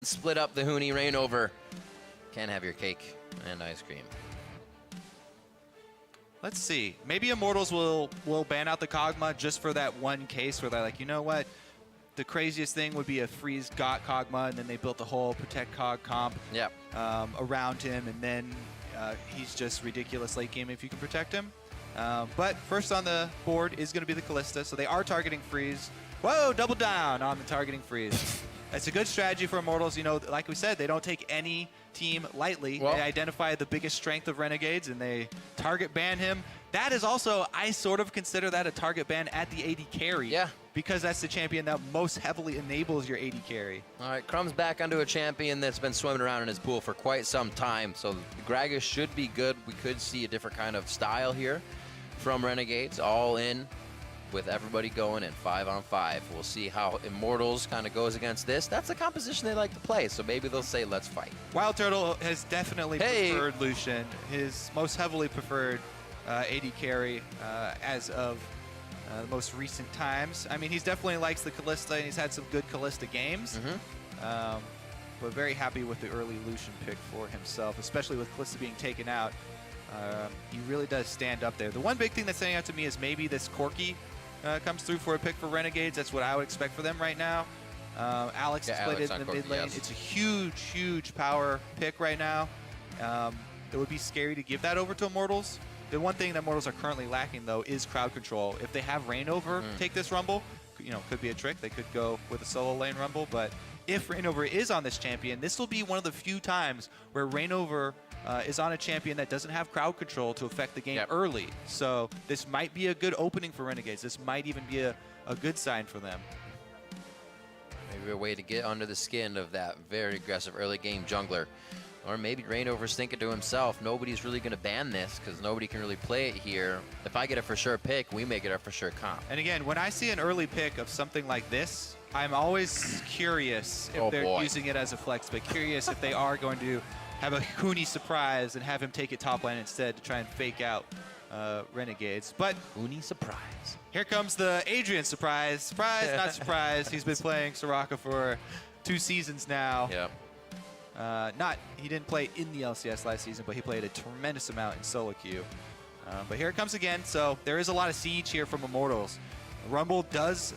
Split up the Huni Reign over. Can't have your cake and ice cream. Let's see. Maybe Immortals will ban out the Kog'Maw just for that one case where they're like, you know what? The craziest thing would be a freeze got Kog'Maw, and then they built the whole protect Cog comp around him, and then he's just ridiculous late game if you can protect him. But first on the board is going to be the Kalista, so they are targeting freeze. Whoa, double down on the targeting freeze. That's a good strategy for Immortals. You know, like we said, they don't take any team lightly. Well, they identify the biggest strength of Renegades, and they target ban him. That is also, I sort of consider that a target ban at the AD carry. Yeah. Because that's the champion that most heavily enables your AD carry. All right, Crumb's back onto a champion that's been swimming around in his pool for quite some time. So Gragas should be good. We could see a different kind of style here from Renegades, all in, with everybody going in 5-on-5. We'll see how Immortals kind of goes against this. That's the composition they like to play, so maybe they'll say, let's fight. Wild Turtle has definitely preferred Lucian, his most heavily preferred AD carry as of the most recent times. I mean, he's definitely likes the Kalista, and he's had some good Kalista games. But very happy with the early Lucian pick for himself, especially with Kalista being taken out. He really does stand up there. The one big thing that's standing out to me is maybe this Corki comes through for a pick for Renegades. That's what I would expect for them right now. Alex is played in the mid lane. It's a huge, huge power pick right now. It would be scary to give that over to Immortals. The one thing that Immortals are currently lacking, though, is crowd control. If they have Reignover take this Rumble, you know, could be a trick. They could go with a solo lane Rumble. But if Reignover is on this champion, this will be one of the few times where Reignover is on a champion that doesn't have crowd control to affect the game early. So this might be a good opening for Renegades. This might even be a good sign for them. Maybe a way to get under the skin of that very aggressive early game jungler. Or maybe Reignover's thinking to himself, nobody's really going to ban this because nobody can really play it here. If I get a for sure pick, we may get a for sure comp. And again, when I see an early pick of something like this, I'm always curious if they're using it as a flex, but curious if they are going to have a Huni surprise and have him take it top lane instead to try and fake out Renegades. But Huni surprise. Here comes the Adrian surprise. Surprise, not surprise. He's been playing Soraka for 2 seasons now. Yep. He didn't play in the LCS last season, but he played a tremendous amount in solo queue. But here it comes again. So there is a lot of siege here from Immortals. Rumble does,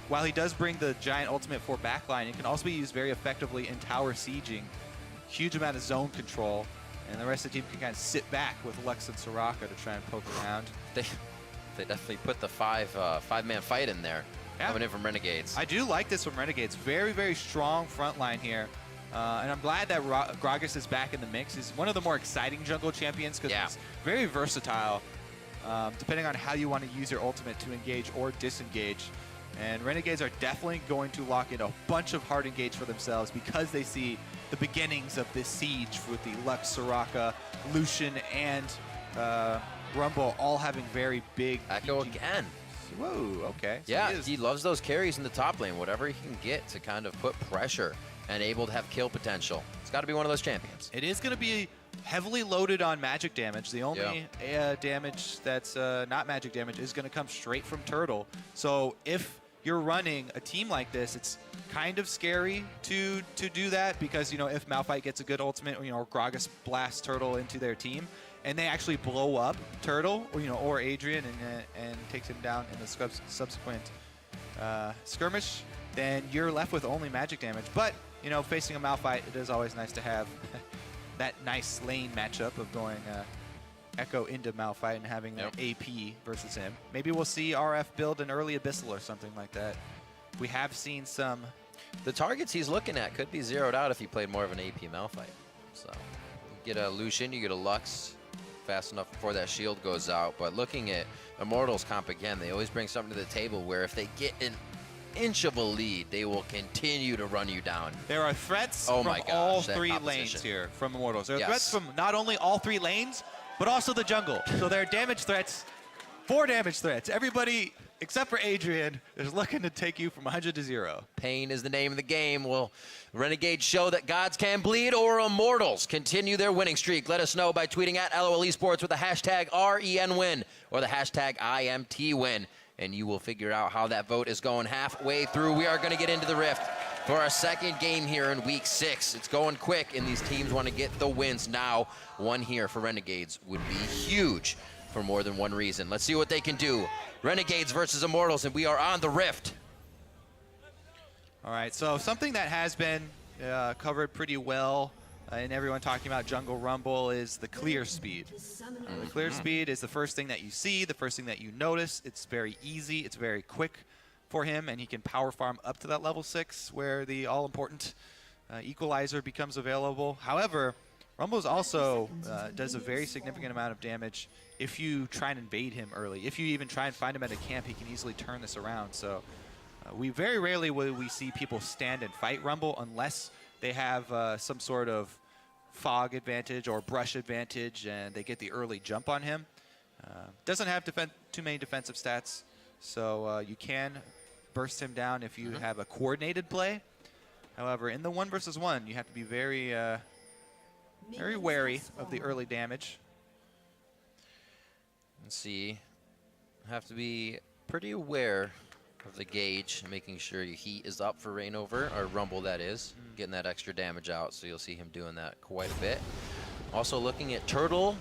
while he does bring the giant ultimate for backline, it can also be used very effectively in tower sieging. Huge amount of zone control, and the rest of the team can kind of sit back with Lux and Soraka to try and poke around. They definitely put the five-man fight in there, coming in from Renegades. I do like this from Renegades. Very, very strong front line here. And I'm glad that Gragas is back in the mix. He's one of the more exciting jungle champions because he's very versatile, depending on how you want to use your ultimate to engage or disengage. And Renegades are definitely going to lock in a bunch of hard engage for themselves because they see the beginnings of this siege with the Lux, Soraka, Lucian, and Rumble all having very big... Echo again. Whoa, okay. So yeah, he loves those carries in the top lane, whatever he can get to kind of put pressure and able to have kill potential. It's got to be one of those champions. It is going to be heavily loaded on magic damage. The only damage that's not magic damage is going to come straight from Turtle. So if you're running a team like this, it's kind of scary to do that because, you know, if Malphite gets a good ultimate, you know, or Gragas blasts Turtle into their team and they actually blow up Turtle, or, you know, or Adrian and takes him down in the subsequent skirmish, then you're left with only magic damage. But, you know, facing a Malphite, it is always nice to have that nice lane matchup of going Echo into Malphite and having that AP versus him. Maybe we'll see RF build an early Abyssal or something like that. We have seen some... The targets he's looking at could be zeroed out if he played more of an AP Malphite. So you get a Lucian, you get a Lux fast enough before that shield goes out. But looking at Immortals comp again, they always bring something to the table where if they get an inch of a lead, they will continue to run you down. There are threats from all 3 lanes here from Immortals. There are threats from not only all 3 lanes, but also the jungle. So there are damage threats, 4 damage threats. Everybody, except for Adrian, is looking to take you from 100 to 0. Pain is the name of the game. Will Renegades show that gods can bleed, or Immortals continue their winning streak? Let us know by tweeting at LOL Esports with the hashtag RENWin or the hashtag IMT win. And you will figure out how that vote is going halfway through. We are going to get into the rift for our second game here in week 6. It's going quick, and these teams want to get the wins now. One here for Renegades would be huge for more than one reason. Let's see what they can do. Renegades versus Immortals, and we are on the Rift. All right, so something that has been covered pretty well and everyone talking about Jungle Rumble is the clear speed. The clear speed is the first thing that you see, the first thing that you notice. It's very easy, it's very quick for him, and he can power farm up to that level 6 where the all-important equalizer becomes available. However, Rumbles also does a very significant amount of damage if you try and invade him early. If you even try and find him at a camp, he can easily turn this around. So we very rarely will we see people stand and fight Rumble unless they have some sort of fog advantage or brush advantage and they get the early jump on him. Doesn't have too many defensive stats, so you can burst him down if you have a coordinated play. However, in the 1v1, you have to be very very wary of the early damage. Let's see. Have to be pretty aware of the gauge, making sure your heat is up for Reignover, or Rumble that is, getting that extra damage out, so you'll see him doing that quite a bit. Also looking at Turtle,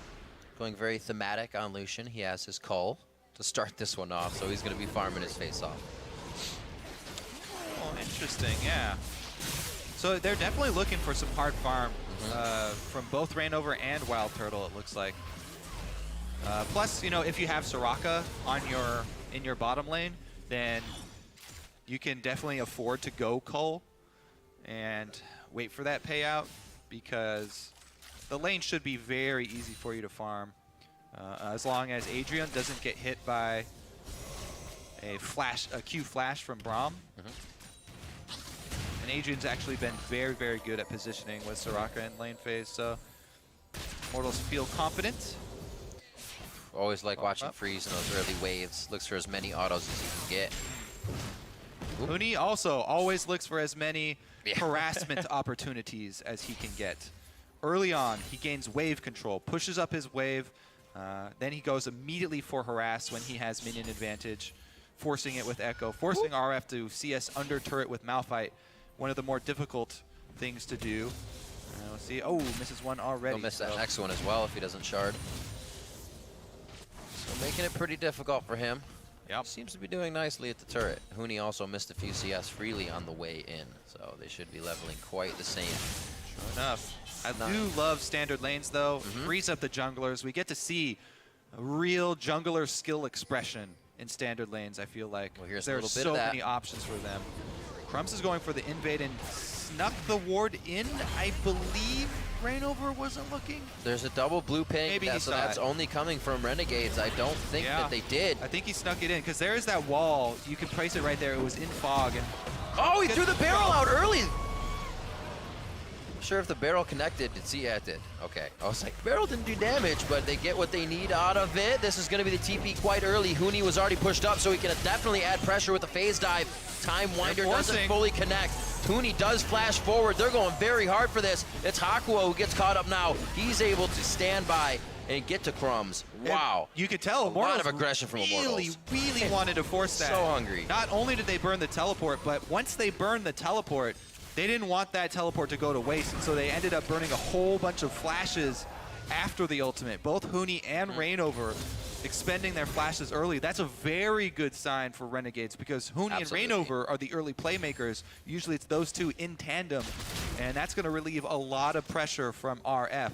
going very thematic on Lucian. He has his Cull to start this one off, so he's going to be farming his face off. Oh, interesting, yeah. So they're definitely looking for some hard farm from both Reignover and Wild Turtle, it looks like. Plus, you know, if you have Soraka on in your bottom lane, then you can definitely afford to go Cull and wait for that payout, because the lane should be very easy for you to farm as long as Adrian doesn't get hit by a Q flash from Braum. And Adrian's actually been very, very good at positioning with Soraka in lane phase, so Immortals feel confident. Always like watching Freeze in those early waves. Looks for as many autos as he can get. Huni also always looks for as many harassment opportunities as he can get. Early on, he gains wave control, pushes up his wave, then he goes immediately for harass when he has minion advantage, forcing it with Echo, forcing RF to CS under turret with Malphite, one of the more difficult things to do. Let's see. Oh, misses one already. He'll miss that next one as well if he doesn't shard. So making it pretty difficult for him. Yep. Seems to be doing nicely at the turret. Huni also missed a few CS freely on the way in, so they should be leveling quite the same. Sure enough. I do love standard lanes, though. Frees up the junglers. We get to see a real jungler skill expression in standard lanes, I feel like. Well, here's there's so many options for them. Crumbs is going for the invade and snuck the ward in. I believe Reignover wasn't looking. There's a double blue ping. Maybe so that's only coming from Renegades. I don't think that they did. I think he snuck it in, because there is that wall. You can place it right there. It was in fog. And oh, he threw the barrel out early. Not sure if the barrel connected. Did see? Yeah, it did. Okay. I was like, barrel didn't do damage, but they get what they need out of it. This is going to be the TP quite early. Huni was already pushed up, so he can definitely add pressure with the phase dive. Time Winder doesn't fully connect. Huni does flash forward. They're going very hard for this. It's Hakuo who gets caught up now. He's able to stand by and get to Crumbs. Wow. And you could tell a lot of aggression from Immortals. Really wanted to force that. So hungry. Not only did they burn the teleport, but once they burned the teleport, they didn't want that teleport to go to waste, so they ended up burning a whole bunch of flashes after the ultimate. Both Huni and Reignover expending their flashes early. That's a very good sign for Renegades, because Huni and Reignover are the early playmakers. Usually it's those two in tandem, and that's going to relieve a lot of pressure from RF.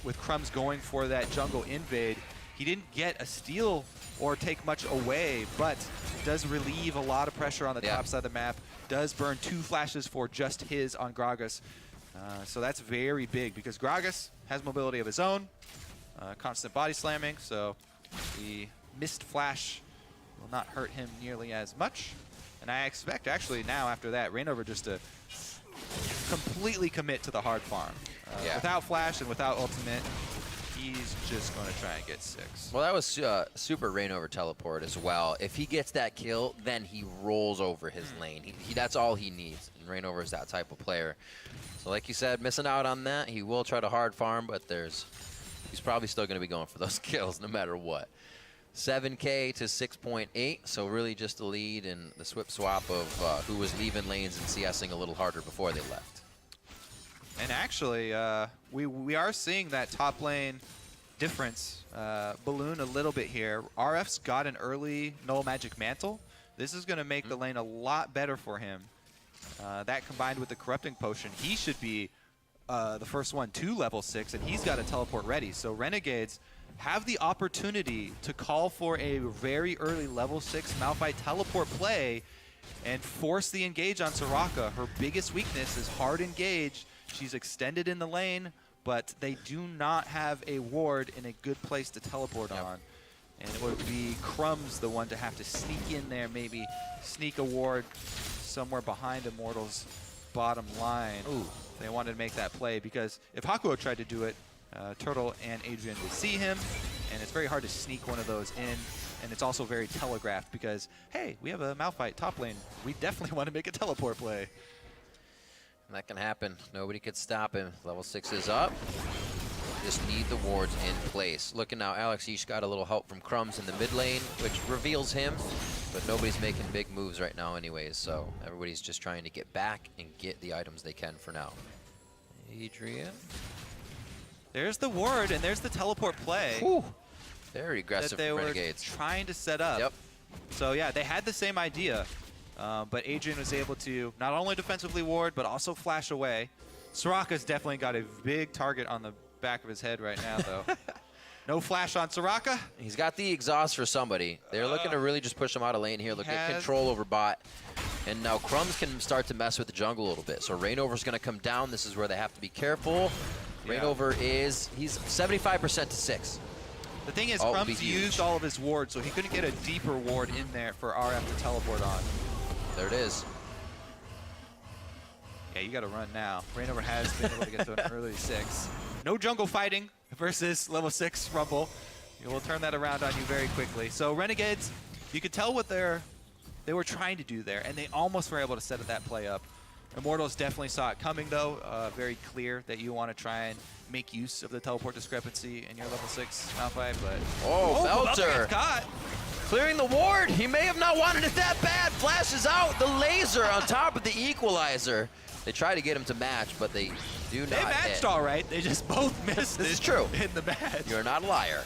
With Crumbs going for that jungle invade, he didn't get a steal or take much away, but does relieve a lot of pressure on the top side of the map. Does burn 2 flashes for just his on Gragas. So that's very big, because Gragas has mobility of his own, constant body slamming, so the missed flash will not hurt him nearly as much. And I expect, actually, now after that, Reignover just to completely commit to the hard farm. Without flash and without ultimate, he's just going to try and get 6. Well, that was super Reignover teleport as well. If he gets that kill, then he rolls over his lane. That's all he needs. And Reignover is that type of player. So like you said, missing out on that. He will try to hard farm, but he's probably still going to be going for those kills no matter what. 7K to 6.8, so really just the lead and the swip swap of who was leaving lanes and CSing a little harder before they left. And actually, we are seeing that top lane difference balloon a little bit here. RF's got an early Null Magic Mantle. This is going to make the lane a lot better for him. That combined with the Corrupting Potion, he should be the first one to level 6, and he's got a teleport ready. So Renegades have the opportunity to call for a very early level 6 Malphite teleport play and force the engage on Soraka. Her biggest weakness is hard engage. She's extended in the lane, but they do not have a ward in a good place to teleport on. And it would be Crumbs the one to have to sneak in there, maybe sneak a ward somewhere behind Immortals' bottom line. Ooh. They wanted to make that play because if Hakuo tried to do it, Turtle and Adrian would see him, and it's very hard to sneak one of those in. And it's also very telegraphed because, hey, we have a Malphite top lane. We definitely want to make a teleport play. And that can happen. Nobody could stop him. Level 6 is up. Just need the wards in place. Looking now, Alex Ish got a little help from Crumbs in the mid lane, which reveals him, but nobody's making big moves right now anyways, so everybody's just trying to get back and get the items they can for now. Adrian. There's the ward, and there's the teleport play. Whew. Very aggressive that they Renegades. were trying to set up. Yep. So yeah, they had the same idea, but Adrian was able to not only defensively ward, but also flash away. Soraka's definitely got a big target on the back of his head right now, though. No flash on Soraka. He's got the exhaust for somebody. They're looking to really just push him out of lane here. Look at control over bot. And now Crumbs can start to mess with the jungle a little bit. So Reignover's going to come down. This is where they have to be careful. Reignover he's 75% to 6. The thing is, Crumbs used all of his wards, so he couldn't get a deeper ward in there for RF to teleport on. There it is. Yeah, you got to run now. Reignover has been able to get to an early 6. No jungle fighting versus level 6 Rumble. It will turn that around on you very quickly. So Renegades, you could tell what they were trying to do there, and they almost were able to set that play up. Immortals definitely saw it coming, though. Very clear that you want to try and make use of the teleport discrepancy in your level 6 Malphite, but... Oh, Belter! Caught. Clearing the ward! He may have not wanted it that bad! Flashes out the laser on top of the equalizer. They try to get him to match, but they do not They matched all right. They just both missed this is true. In the match. You're not a liar.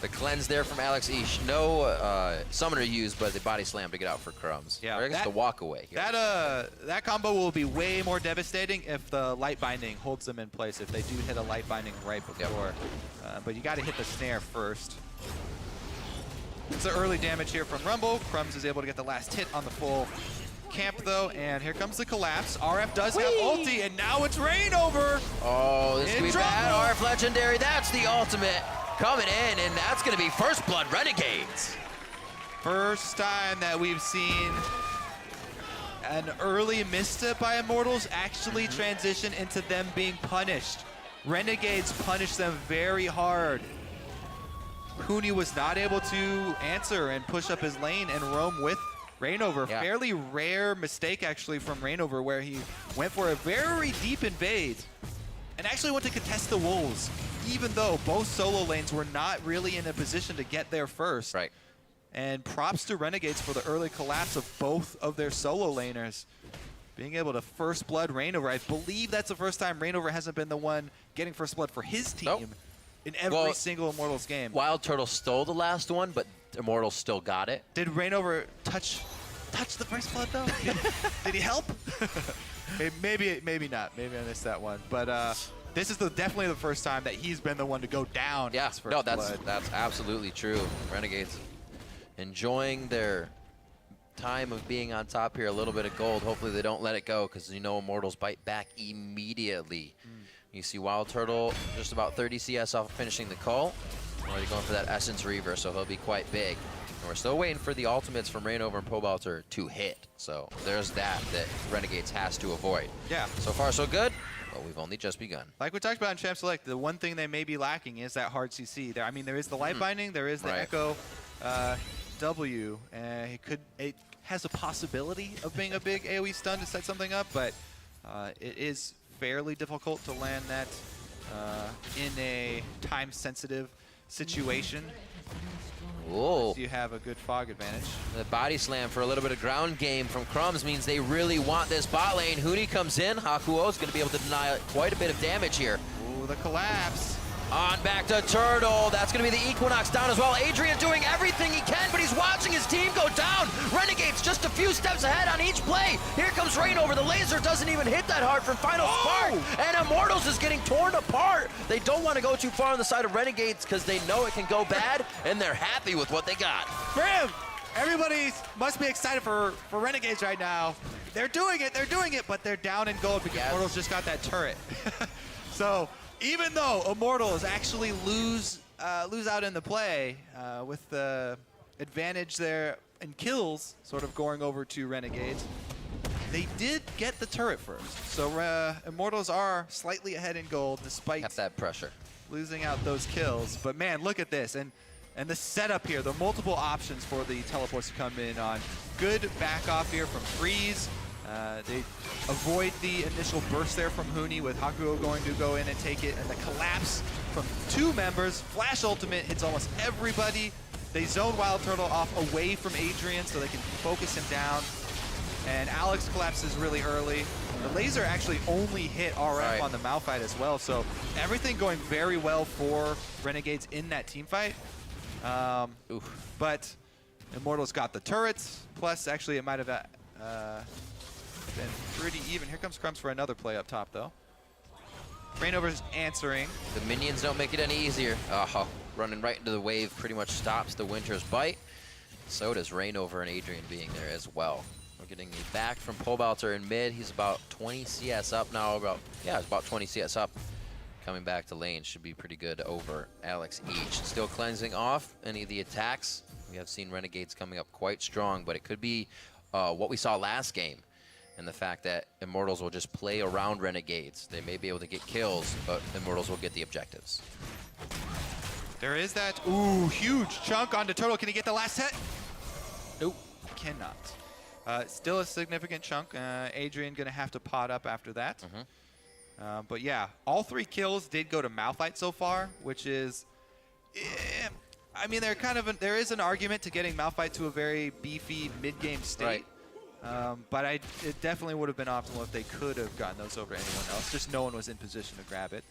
The cleanse there from Alex Ish. No summoner used, but the body slam to get out for Crumbs. Yeah, or I guess the walk away. Here. That combo will be way more devastating if the light binding holds them in place. If they do hit a light binding right before, but you got to hit the snare first. It's the early damage here from Rumble. Crumbs is able to get the last hit on the full camp though, and here comes the collapse. RF does have ulti, and now it's Reignover. Oh, this could be bad. RF Legendary, that's the ultimate coming in, and that's going to be First Blood Renegades. First time that we've seen an early misstep by Immortals actually transition into them being punished. Renegades punished them very hard. Huni was not able to answer and push up his lane and roam with Reignover. Yeah. Fairly rare mistake actually from Reignover, where he went for a very deep invade and actually went to contest the Wolves, even though both solo lanes were not really in a position to get there first. Right. And props to Renegades for the early collapse of both of their solo laners. Being able to First Blood Reignover. I believe that's the first time Reignover hasn't been the one getting First Blood for his team in every single Immortals game. Wild Turtle stole the last one, but Immortals still got it. Did Reignover touch the First Blood though? Did he help? maybe not. Maybe I missed that one. But this is definitely the first time that he's been the one to go down. Yeah, his first blood. That's absolutely true. Renegades enjoying their time of being on top here, a little bit of gold. Hopefully they don't let it go, because you know Immortals bite back immediately. You see Wild Turtle just about 30 CS off of finishing the call. Already going for that Essence Reaver, so he'll be quite big. And we're still waiting for the ultimates from Reignover and Pobelter to hit. So there's that Renegades has to avoid. Yeah. So far so good, but we've only just begun. Like we talked about in Champ Select, the one thing they may be lacking is that hard CC. There is the light binding, there is the Echo W, and it has a possibility of being a big AoE stun to set something up, but it is fairly difficult to land that in a time-sensitive situation. Whoa. You have a good fog advantage. The body slam for a little bit of ground game from Crumbs means they really want this bot lane. Huni comes in. Hakuo is going to be able to deny quite a bit of damage here. Ooh, the collapse. On back to Turtle. That's going to be the Equinox down as well. Adrian doing everything he can, but he's watching his team go down. Renegades just a few steps ahead on each play. Here comes Rain over. The laser doesn't even hit that hard from Final Spark. And Immortals is getting torn apart. They don't want to go too far on the side of Renegades because they know it can go bad, and they're happy with what they got. Grim, everybody must be excited for Renegades right now. They're doing it, but they're down in gold because Immortals just got that turret. So, even though Immortals actually lose out in the play with the advantage there in kills, sort of going over to Renegades, they did get the turret first. So Immortals are slightly ahead in gold despite Got that pressure. losing out those kills. But man, look at this. And the setup here, the multiple options for the teleports to come in on. Good back off here from Freeze. They avoid the initial burst there from Huni with Hakuo going to go in and take it, and the collapse from two members. Flash ultimate hits almost everybody. They zone Wild Turtle off away from Adrian so they can focus him down. And Alex collapses really early. The laser actually only hit RF on the Malphite as well, so everything going very well for Renegades in that team fight. But Immortals got the turrets, plus actually it might have been pretty even. Here comes Crumbs for another play up top, though. Rainover's answering. The minions don't make it any easier. Running right into the wave pretty much stops the Winter's Bite. So does Rainover and Adrian being there as well. We're getting a back from Pobelter in mid. He's about 20 CS up now. It's about 20 CS up. Coming back to lane should be pretty good over Alex Each. Still cleansing off any of the attacks. We have seen Renegades coming up quite strong, but it could be what we saw last game. And the fact that Immortals will just play around Renegades. They may be able to get kills, but Immortals will get the objectives. There is that. Ooh, huge chunk onto Turtle. Can he get the last hit? Nope, cannot. Still a significant chunk. Adrian gonna have to pot up after that. But yeah, all 3 kills did go to Malphite so far, which is, I mean, there is an argument to getting Malphite to a very beefy mid-game state. But it definitely would have been optimal if they could have gotten those over anyone else. Just no one was in position to grab it.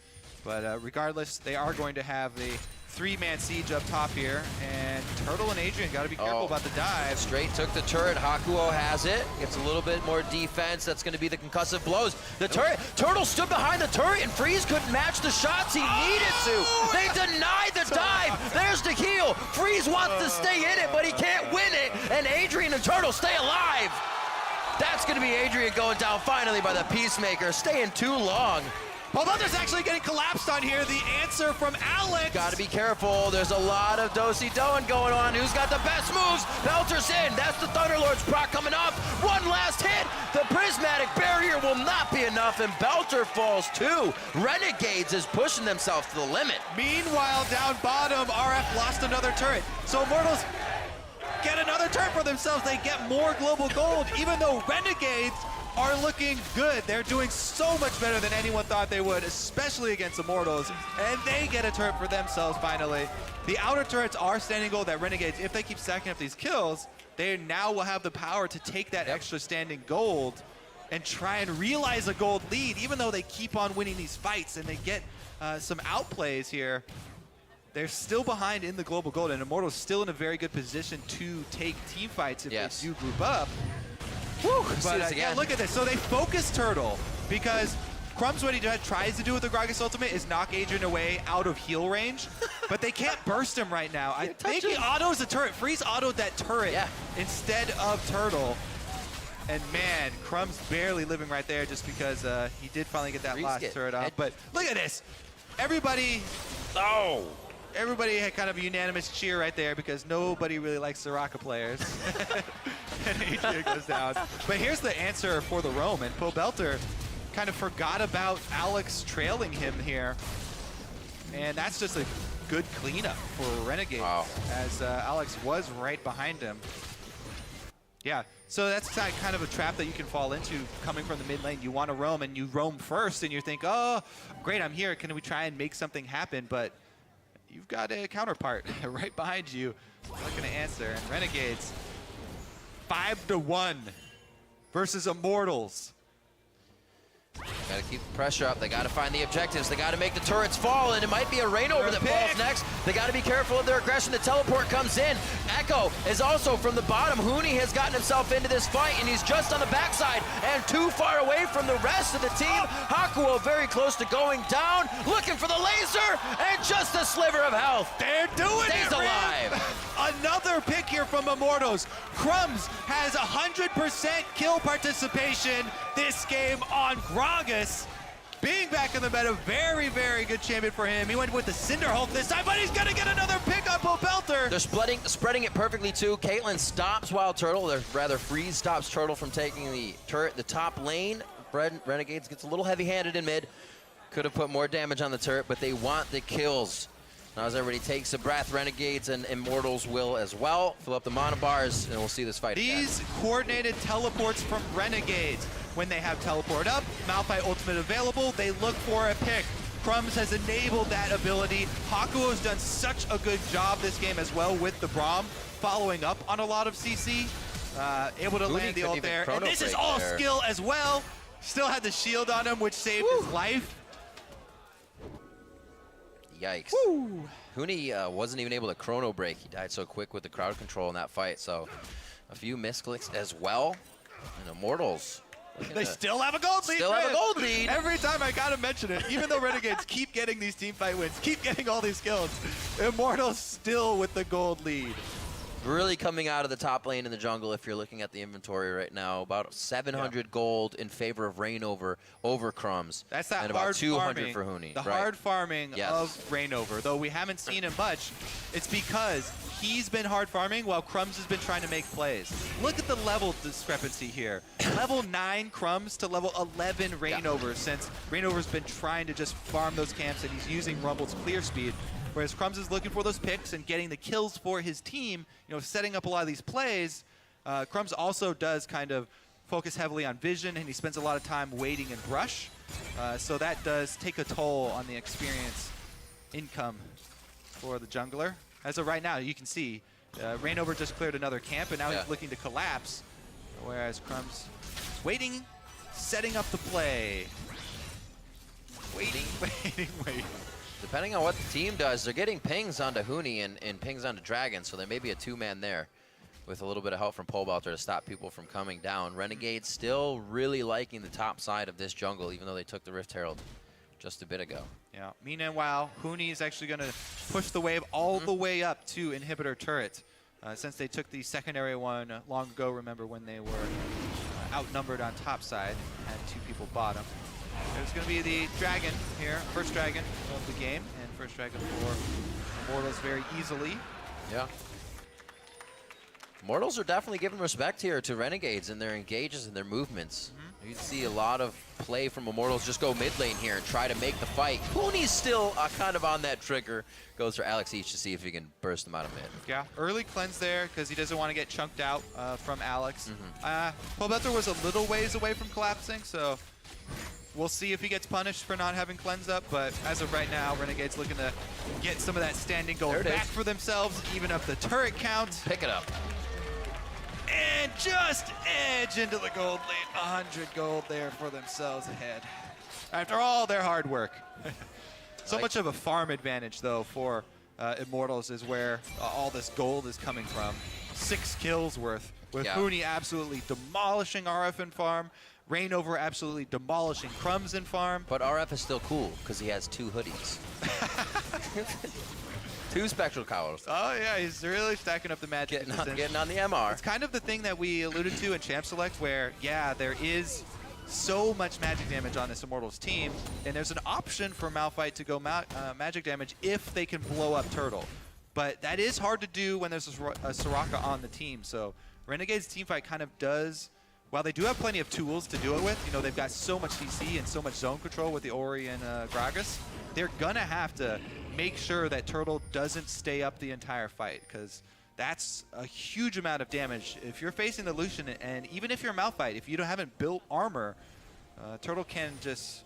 But regardless, they are going to have the 3-man siege up top here. And Turtle and Adrian got to be careful about the dive. Straight took the turret. Hakuo has it. Gets a little bit more defense. That's going to be the concussive blows. The turret. Turtle stood behind the turret, and Freeze couldn't match the shots he needed to. They denied the dive. There's the heal. Freeze wants to stay in it, but he can't win it. And Adrian and Turtle stay alive. That's going to be Adrian going down finally by the Peacemaker, staying too long. Pobelter's actually getting collapsed on here. The answer from Alex. Got to be careful. There's a lot of do-si-doing going on. Who's got the best moves? Belter's in. That's the Thunderlord's proc coming off. One last hit. The prismatic barrier will not be enough, and Belter falls too. Renegades is pushing themselves to the limit. Meanwhile, down bottom, RF lost another turret. So Immortals get another turret for themselves. They get more global gold, even though Renegades are looking good. They're doing so much better than anyone thought they would, especially against Immortals, and they get a turret for themselves finally. The outer turrets are standing gold that Renegades, if they keep stacking up these kills, they now will have the power to take that extra standing gold and try and realize a gold lead, even though they keep on winning these fights and they get some outplays here. They're still behind in the global gold, and Immortals still in a very good position to take team fights if they do group up. Woo, but yeah, look at this. So they focus Turtle because Crumbs, what he tries to do with the Gragas ultimate is knock Adrian away out of heal range, but they can't burst him right now. I think he autos the turret. Freeze autoed that turret instead of Turtle. And man, Crumbs barely living right there just because he did finally get that last turret off. But look at this. Everybody had kind of a unanimous cheer right there because nobody really likes Soraka players. And Adrian goes down. But here's the answer for the roam, and Pobelter kind of forgot about Alex trailing him here. And that's just a good cleanup for Renegades, as Alex was right behind him. Yeah, so that's kind of a trap that you can fall into coming from the mid lane. You want to roam, and you roam first, and you think, oh, great, I'm here. Can we try and make something happen? But you've got a counterpart right behind you. Not going to answer. And Renegades, 5-1 versus Immortals. Got to keep the pressure up. They got to find the objectives. They got to make the turrets fall, and it might be a rain over that falls next. They got to be careful of their aggression. The teleport comes in. Echo is also from the bottom. Huni has gotten himself into this fight, and he's just on the backside and too far away from the rest of the team. Hakuo very close to going down, looking for the laser, and just a sliver of health. They're doing Stays it, alive. Another pick here from Immortals. Crumbs has 100% kill participation this game on Gragas. Being back in the meta, very, very good champion for him. He went with the Cinderhulk this time, but he's gonna get another pick up Belter. They're spreading it perfectly too. Caitlyn stops Wild Turtle, or rather Freeze stops Turtle from taking the turret. The top lane, Renegades gets a little heavy-handed in mid. Could have put more damage on the turret, but they want the kills. Now as everybody takes a breath, Renegades and Immortals will as well. Fill up the mana bars, and we'll see this fight These coordinated teleports from Renegades. When they have teleport up, Malphite ultimate available, they look for a pick. Crumbs has enabled that ability. Hakuo has done such a good job this game as well with the Braum, following up on a lot of CC. Able to land the ult there. And this is all skill as well. Still had the shield on him, which saved his life. Yikes. Huni wasn't even able to chrono break. He died so quick with the crowd control in that fight, so a few misclicks as well. And Immortals. They still have a gold lead. Still have a gold lead. Every time I gotta mention it, even though Renegades keep getting these team fight wins, keep getting all these kills, Immortals still with the gold lead. Really coming out of the top lane in the jungle, if you're looking at the inventory right now, about 700 gold in favor of Reign over Crumbs. That's that and hard about 200 farming, for Huni. the hard farming of Reign over. Though we haven't seen him much, it's because he's been hard farming while Crumbs has been trying to make plays. Look at the level discrepancy here. Level 9 Crumbs to level 11 Reign over, since Reign over's been trying to just farm those camps and he's using Rumble's clear speed. Whereas Crumbs is looking for those picks and getting the kills for his team, you know, setting up a lot of these plays. Crumbs also does kind of focus heavily on vision, and he spends a lot of time waiting in brush. So that does take a toll on the experience income for the jungler. As of right now, you can see Reignover just cleared another camp, and now he's looking to collapse. Whereas Crumbs waiting, setting up the play. Waiting. Depending on what the team does, they're getting pings onto Huni and pings onto Dragon, so there may be a two-man there with a little bit of help from Pobelter to stop people from coming down. Renegades still really liking the top side of this jungle, even though they took the Rift Herald just a bit ago. Yeah, meanwhile, Huni is actually going to push the wave all the way up to Inhibitor Turret. Since they took the secondary one long ago, remember when they were outnumbered on top side, had 2 people bottom. There's going to be the Dragon here, first Dragon of the game, and first Dragon for Immortals very easily. Yeah. Immortals are definitely giving respect here to Renegades in their engages and their movements. You see a lot of play from Immortals just go mid lane here and try to make the fight. Huni's still kind of on that trigger. Goes for Alex each to see if he can burst them out of mid. Yeah, early cleanse there because he doesn't want to get chunked out from Alex. Pobelter was a little ways away from collapsing, so we'll see if he gets punished for not having cleanse up, but as of right now, Renegade's looking to get some of that standing gold back for themselves, even up the turret count. Pick it up. And just edge into the gold lead. 100 gold there for themselves ahead. After all their hard work. So much of a farm advantage, though, for Immortals is where all this gold is coming from. 6 kills worth, with Huni absolutely demolishing RF in farm, Reignover absolutely demolishing Crumbs in farm. But RF is still cool because he has 2 hoodies. 2 spectral collars. Oh yeah, he's really stacking up the magic. Getting on the MR. It's kind of the thing that we alluded to in Champ Select where, yeah, there is so much magic damage on this Immortals team, and there's an option for Malphite to go magic damage if they can blow up Turtle. But that is hard to do when there's a Soraka on the team, so Renegade's teamfight kind of does, while they do have plenty of tools to do it with, you know, they've got so much CC and so much zone control with the Ori and Gragas, they're gonna have to make sure that Turtle doesn't stay up the entire fight, because that's a huge amount of damage. If you're facing the Lucian, and even if you're Malphite, if you haven't built armor, Turtle can just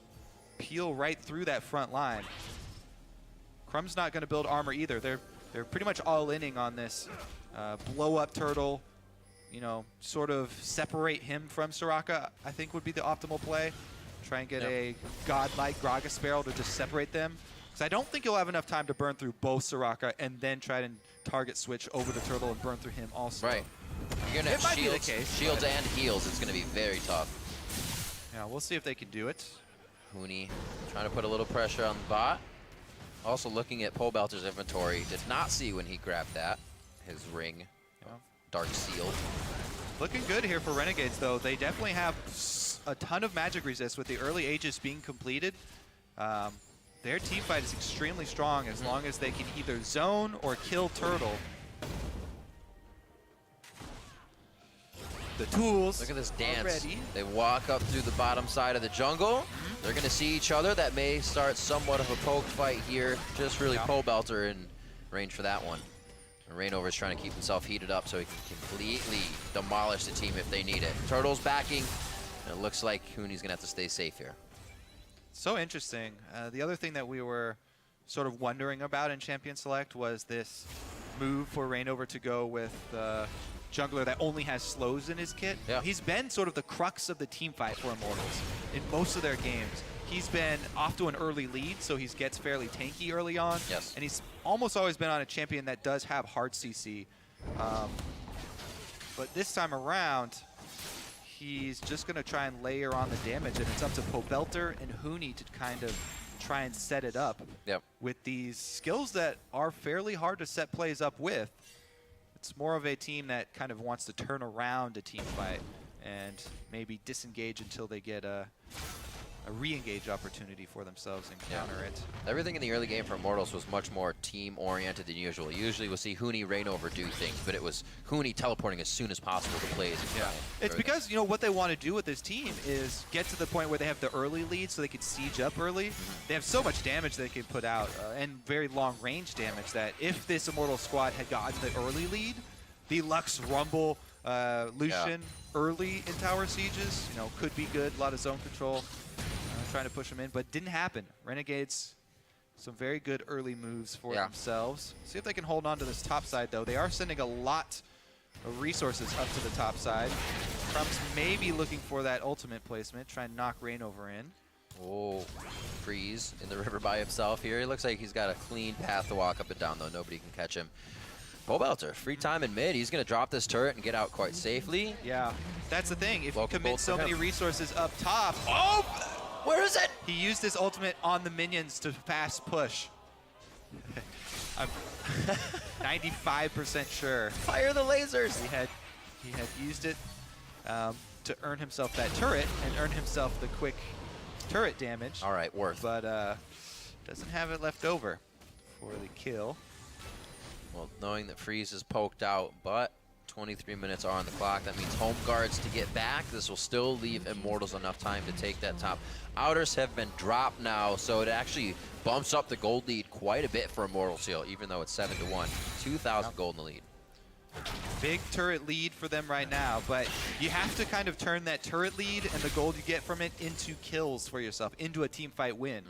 peel right through that front line. Crumb's not going to build armor either. They're pretty much all-inning on this blow-up turtle. You know, sort of separate him from Soraka, I think would be the optimal play. Try and get a godlike Gragas barrel to just separate them. Because I don't think you'll have enough time to burn through both Soraka and then try to target switch over the turtle and burn through him also. Right. You're going to have shields and heals. It's going to be very tough. Yeah, we'll see if they can do it. Huni trying to put a little pressure on the bot. Also looking at Pole Belter's inventory. Did not see when he grabbed that. His ring. Dark Seal. Looking good here for Renegades, though. They definitely have a ton of magic resist with the early Aegis being completed. Their team fight is extremely strong as long as they can either zone or kill turtle. The tools. Look at this dance. Already. They walk up through the bottom side of the jungle. They're going to see each other. That may start somewhat of a poke fight here. Just really Pole Belter in range for that one. Reignover is trying to keep himself heated up so he can completely demolish the team if they need it. Turtle's backing. And it looks like Huni's going to have to stay safe here. So interesting. The other thing that we were sort of wondering about in Champion Select was this move for Reignover to go with jungler that only has slows in his kit. Yeah. He's been sort of the crux of the team fight for Immortals in most of their games. He's been off to an early lead, so he gets fairly tanky early on. Yes. And he's almost always been on a champion that does have hard CC. But this time around, he's just going to try and layer on the damage, and it's up to Pole Belter and Huni to kind of try and set it up with these skills that are fairly hard to set plays up with. It's more of a team that kind of wants to turn around a team fight and maybe disengage until they get a re-engage opportunity for themselves and counter it. Everything in the early game for Immortals was much more team-oriented than usual. Usually we'll see Huni Reignover do things, but it was Huni teleporting as soon as possible to plays. It's because, you know, what they want to do with this team is get to the point where they have the early lead so they can siege up early. They have so much damage they can put out and very long range damage that if this Immortal squad had gotten the early lead, the Lux, Rumble, Lucian early in tower sieges, you know, could be good. A lot of zone control. Trying to push them in, but didn't happen. Renegades, some very good early moves for themselves. See if they can hold on to this top side, though. They are sending a lot of resources up to the top side. Crumb's maybe looking for that ultimate placement, try and knock Reignover in. Oh, Freeze in the river by himself here. He looks like he's got a clean path to walk up and down, though. Nobody can catch him. Pole Belter, free time in mid. He's going to drop this turret and get out quite safely. Yeah, that's the thing. If you Welcome commit so many resources up top, where is it? He used his ultimate on the minions to fast push. I'm 95% sure. Fire the lasers. He had used it to earn himself that turret and earn himself the quick turret damage. All right, worth. But doesn't have it left over for the kill. Well, knowing that Freeze is poked out, but 23 minutes are on the clock. That means home guards to get back. This will still leave Immortals enough time to take that top. Outers have been dropped now, so it actually bumps up the gold lead quite a bit for Immortals here, even though it's 7-1. 2,000 gold in the lead. Big turret lead for them right now, but you have to kind of turn that turret lead and the gold you get from it into kills for yourself, into a team fight win.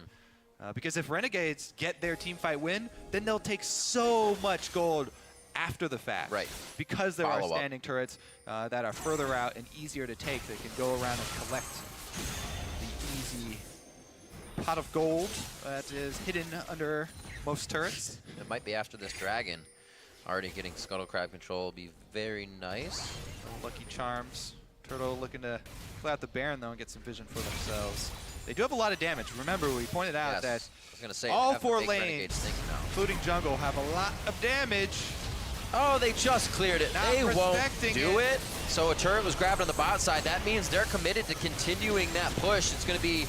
Because if Renegades get their team fight win, then they'll take so much gold after the fact. Right. Because there are standing turrets that are further out and easier to take. They can go around and collect the easy pot of gold that is hidden under most turrets. It might be after this dragon. Already getting Scuttle Crab control will be very nice. Lucky Charms. Turtle looking to play out the Baron, though, and get some vision for themselves. They do have a lot of damage. Remember, we pointed out that all 4 lanes, including jungle, have a lot of damage. Oh, they just cleared it. They won't do it. So a turret was grabbed on the bot side. That means they're committed to continuing that push. It's going to be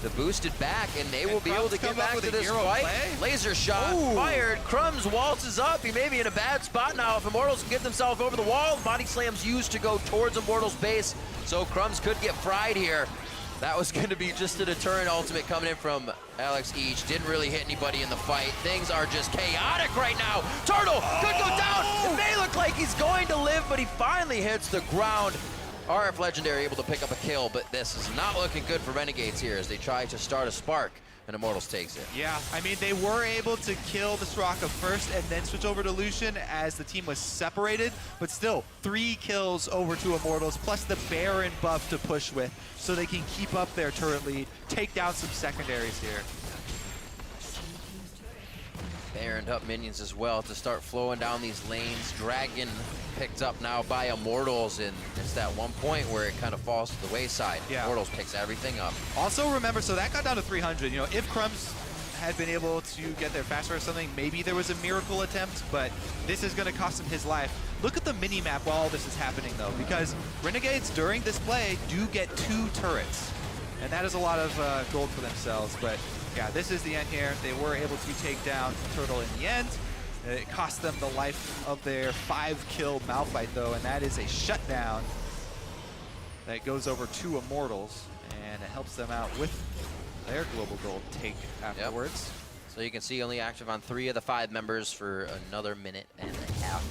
the boosted back, and they will be able to get back to this fight. Laser shot fired. Crumbs waltzes up. He may be in a bad spot now. If Immortals can get themselves over the wall, body slams used to go towards Immortals base, so Crumbs could get fried here. That was going to be just a deterrent ultimate coming in from Alex Each. Didn't really hit anybody in the fight. Things are just chaotic right now. Turtle could go down. It may look like he's going to live, but he finally hits the ground. RF Legendary able to pick up a kill, but this is not looking good for Renegades here as they try to start a spark. and Immortals takes it. Yeah, I mean, they were able to kill the Soraka first and then switch over to Lucian as the team was separated, but still, 3 kills over to Immortals, plus the Baron buff to push with, so they can keep up their turret lead, take down some secondaries here. Baroned up minions as well to start flowing down these lanes. Dragon picked up now by Immortals, and it's that one point where it kind of falls to the wayside. Yeah. Immortals picks everything up. Also remember, so that got down to 300. You know, if Crumbs had been able to get there faster or something, maybe there was a miracle attempt, but this is going to cost him his life. Look at the mini-map while all this is happening, though, because Renegades, during this play, do get 2 turrets, and that is a lot of gold for themselves, but yeah, this is the end here. They were able to take down Turtle in the end. It cost them the life of their 5-kill Malphite, though, and that is a shutdown that goes over to Immortals, and it helps them out with their global gold take afterwards. Yep. So you can see only active on 3 of the 5 members for another minute and a half.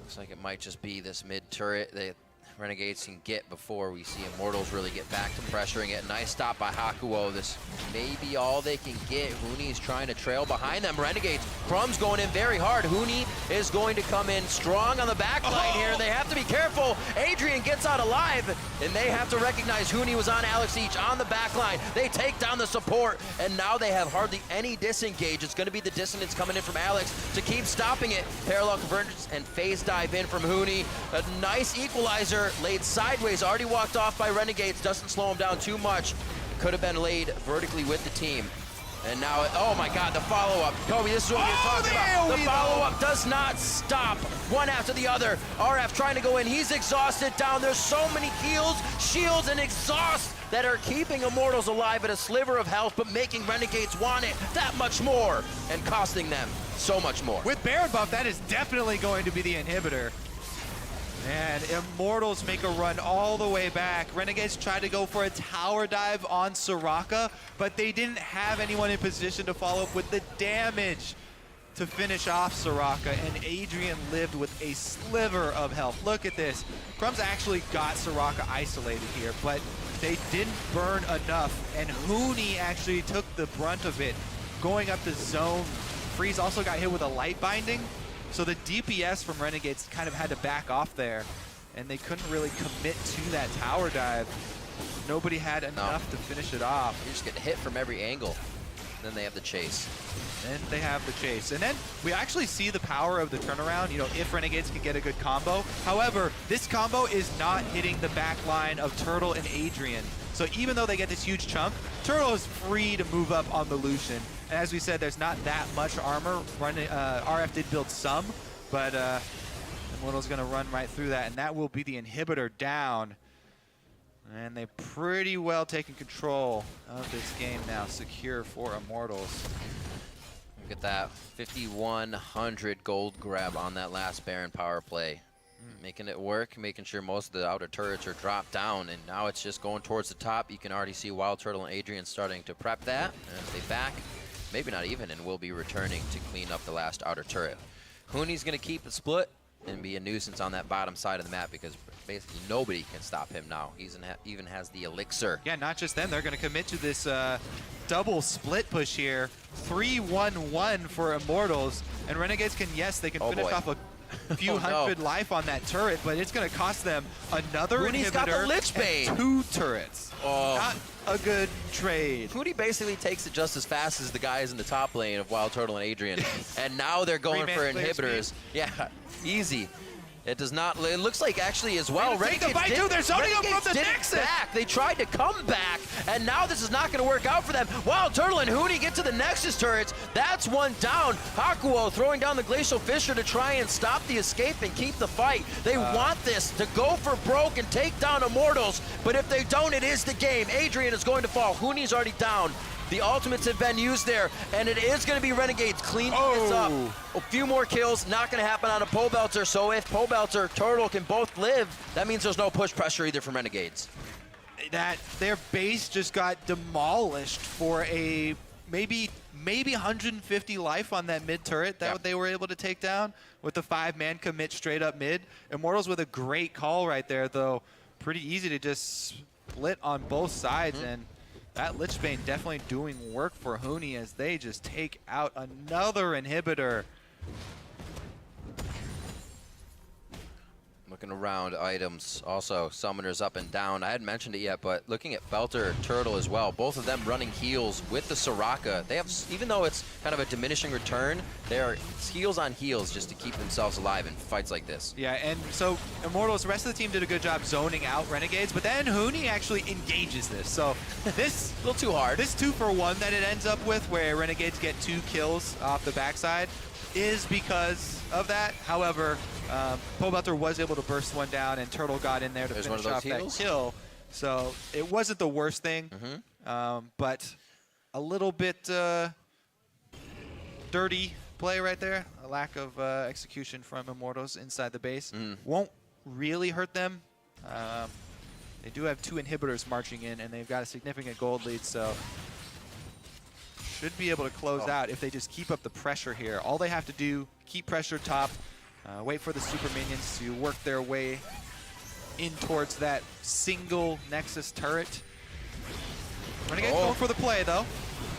Looks like it might just be this mid turret that Renegades can get before we see Immortals really get back to pressuring it. Nice stop by Hakuo. This may be all they can get. Huni's trying to trail behind them. Renegades, Crumb's going in very hard. Huni is going to come in strong on the back line here. They have to be careful. Adrian gets out alive, and they have to recognize Huni was on Alex Each on the back line. They take down the support, and now they have hardly any disengage. It's going to be the dissonance coming in from Alex to keep stopping it. Parallel convergence and phase dive in from Huni. A nice equalizer. Laid sideways, already walked off by Renegades, doesn't slow him down too much. Could have been laid vertically with the team. And now, oh my God, the follow-up. Kobe, this is what we were talking about. The follow-up does not stop, one after the other. RF trying to go in, he's exhausted down. There's so many heals, shields, and exhaust that are keeping Immortals alive at a sliver of health, but making Renegades want it that much more, and costing them so much more. With Baron buff, that is definitely going to be the inhibitor. And Immortals make a run all the way back. Renegades tried to go for a tower dive on Soraka, but they didn't have anyone in position to follow up with the damage to finish off Soraka, and Adrian lived with a sliver of health. Look at this. Crumbs actually got Soraka isolated here, but they didn't burn enough, and Huni actually took the brunt of it, going up the zone. Freeze also got hit with a light binding. So the DPS from Renegades kind of had to back off there, and they couldn't really commit to that tower dive. Nobody had enough to finish it off. You just get hit from every angle. Then they have the chase. And they have the chase. And then we actually see the power of the turnaround, you know, if Renegades can get a good combo. However, this combo is not hitting the back line of Turtle and Adrian. So even though they get this huge chunk, Turtle is free to move up on the Lucian. And as we said, there's not that much armor. RF did build some, but Immortal's gonna run right through that, and that will be the inhibitor down. And they've pretty well taken control of this game now, secure for Immortals. Look at that, 5,100 gold grab on that last Baron power play. Making it work, making sure most of the outer turrets are dropped down, and now it's just going towards the top. You can already see Wild Turtle and Adrian starting to prep that, and they back, maybe not even, and will be returning to clean up the last outer turret. Huni's gonna keep it split and be a nuisance on that bottom side of the map because basically nobody can stop him now. He even has the elixir. Yeah, not just them, they're gonna commit to this double split push here. 3-1-1 for Immortals, and Renegades can, yes, they can finish off a few hundred life on that turret, but it's going to cost them another Huni's got the Lich Bane. and 2 turrets. Not a good trade. Huni basically takes it just as fast as the guys in the top lane of Wild Turtle and Adrian, and now they're going for inhibitors. Yeah, easy. It does not. It looks like actually as well. Renegades they're zoning up from the Nexus. They tried to come back, and now this is not going to work out for them. Wild Turtle and Huni get to the Nexus turrets. That's one down. Hakuo throwing down the Glacial Fissure to try and stop the escape and keep the fight. They want this to go for broke and take down Immortals, but if they don't, it is the game. Adrian is going to fall. Huni's already down. The ultimates have been used there, and it is going to be Renegades cleaning this up. A few more kills, not going to happen on a Pole Belter, so if Pole Belter, Turtle can both live, that means there's no push pressure either from Renegades. That their base just got demolished for a maybe 150 life on that mid turret that they were able to take down with the 5-man commit straight up mid. Immortals with a great call right there, though. Pretty easy to just split on both sides, and That Lichbane definitely doing work for Huni as they just take out another inhibitor. Looking around items, also summoners up and down. I hadn't mentioned it yet, but looking at Felter, Turtle as well, both of them running heals with the Soraka. They have, even though it's kind of a diminishing return, they are heals on heals just to keep themselves alive in fights like this. Yeah, and so Immortals, the rest of the team did a good job zoning out Renegades, but then Huni actually engages this. So this a little too hard. This 2-for-1 that it ends up with, where Renegades get 2 kills off the backside, is because of that. However, Pobelter was able to burst one down, and Turtle got in there to finish off that kill. So it wasn't the worst thing, but a little bit dirty play right there. A lack of execution from Immortals inside the base. Won't really hurt them. They do have 2 inhibitors marching in, and they've got a significant gold lead, so should be able to close out if they just keep up the pressure here. All they have to do, keep pressure top, wait for the super minions to work their way in towards that single Nexus turret. Renegades going for the play, though.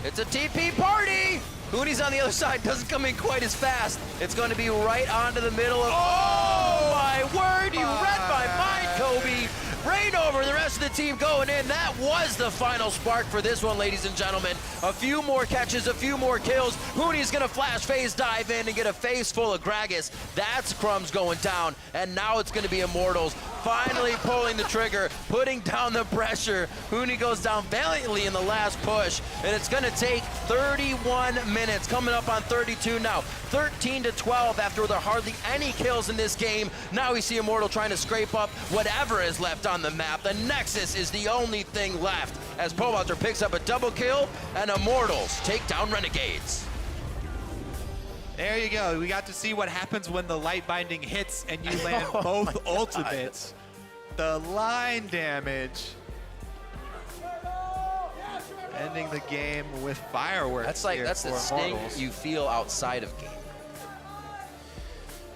It's a TP party! Huni's on the other side, doesn't come in quite as fast. It's going to be right onto the middle of... Oh, my word! You read my mind, Kobe! Rain over the rest of the team going in. That was the final spark for this one, ladies and gentlemen. A few more catches, a few more kills. Huni's going to flash phase dive in and get a face full of Gragas. That's Crumbs going down, and now it's going to be Immortals finally pulling the trigger, putting down the pressure. Huni goes down valiantly in the last push, and it's going to take 31 minutes, coming up on 32 now. 13-12 after there are hardly any kills in this game. Now we see Immortal trying to scrape up whatever is left on the map. The Nexus is the only thing left as Pobelter picks up a double kill, and Immortals take down Renegades. There you go. We got to see what happens when the light binding hits and you land both ultimates. The line damage. Ending the game with fireworks. That's the sting you feel outside of game.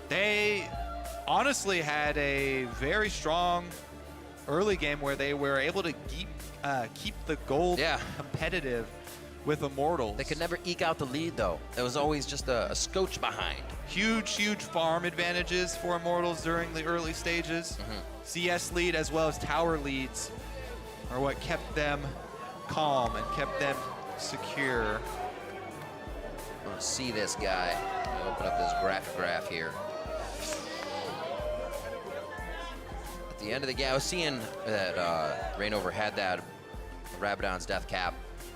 They honestly had a very strong early game where they were able to keep the gold competitive with Immortals. They could never eke out the lead, though. It was always just a scotch behind. Huge farm advantages for Immortals during the early stages. CS lead as well as tower leads are what kept them calm and kept them secure. Let's see this guy. Let me open up this graph here. At the end of the game, I was seeing that Rainover had that Rabadon's death cap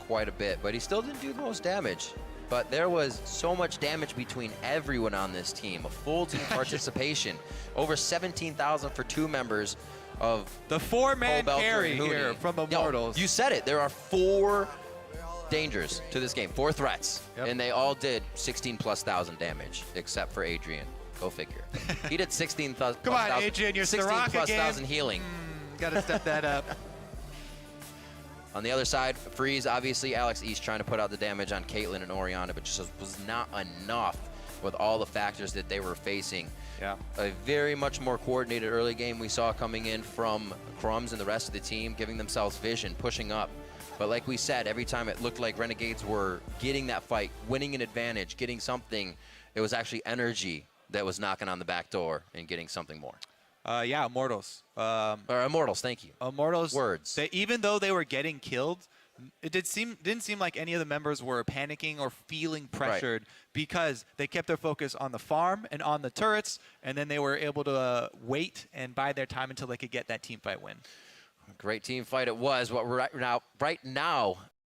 quite a bit, but he still didn't do the most damage. But there was so much damage between everyone on this team. A full team participation. Over 17,000 for 2 members of the 4-man carry here from Immortals. You said it. There are 4 dangers to this game, 4 threats, and they all did 16,000+ damage, except for Adrian. Go figure. He did 16,000. Come on, Adrian, your Soraka game. Healing. Got to step that up. On the other side, Freeze, obviously Alex East trying to put out the damage on Caitlyn and Orianna, but just was not enough with all the factors that they were facing. Yeah. A very much more coordinated early game we saw coming in from Crumbs and the rest of the team, giving themselves vision, pushing up. But like we said, every time it looked like Renegades were getting that fight, winning an advantage, getting something, it was actually energy that was knocking on the back door and getting something more. Yeah, Immortals. Or Immortals, thank you. Immortals. Words. Even though they were getting killed, it didn't seem like any of the members were panicking or feeling pressured because they kept their focus on the farm and on the turrets, and then they were able to wait and bide their time until they could get that team fight win. Great team fight it was. What we're right now